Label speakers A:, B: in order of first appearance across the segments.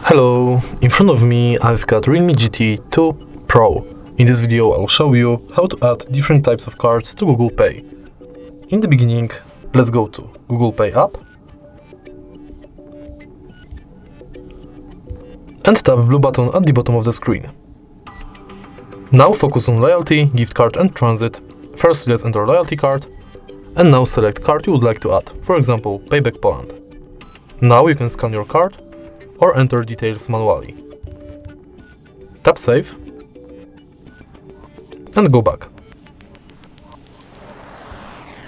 A: Hello, in front of me I've got REALME GT 2 Pro. In this video I'll show you how to add different types of cards to Google Pay. In the beginning, let's go to Google Pay app and tap blue button at the bottom of the screen. Now focus on loyalty, gift card and transit. First let's enter loyalty card and now select card you would like to add, for example Payback Poland. Now you can scan your card or enter details manually. Tap Save and go back.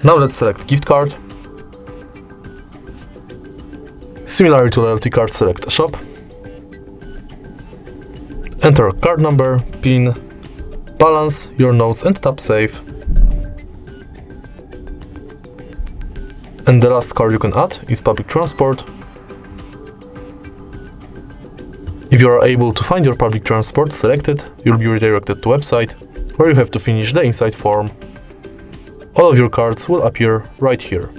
A: Now let's select gift card. Similarly to loyalty card, select a shop. Enter card number, PIN, balance, your notes and tap Save. And the last card you can add is public transport. If you are able to find your public transport selected, you'll be redirected to a website where you have to finish the inside form. All of your cards will appear right here.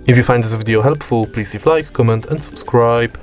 A: If you find this video helpful, please leave a like, comment and subscribe.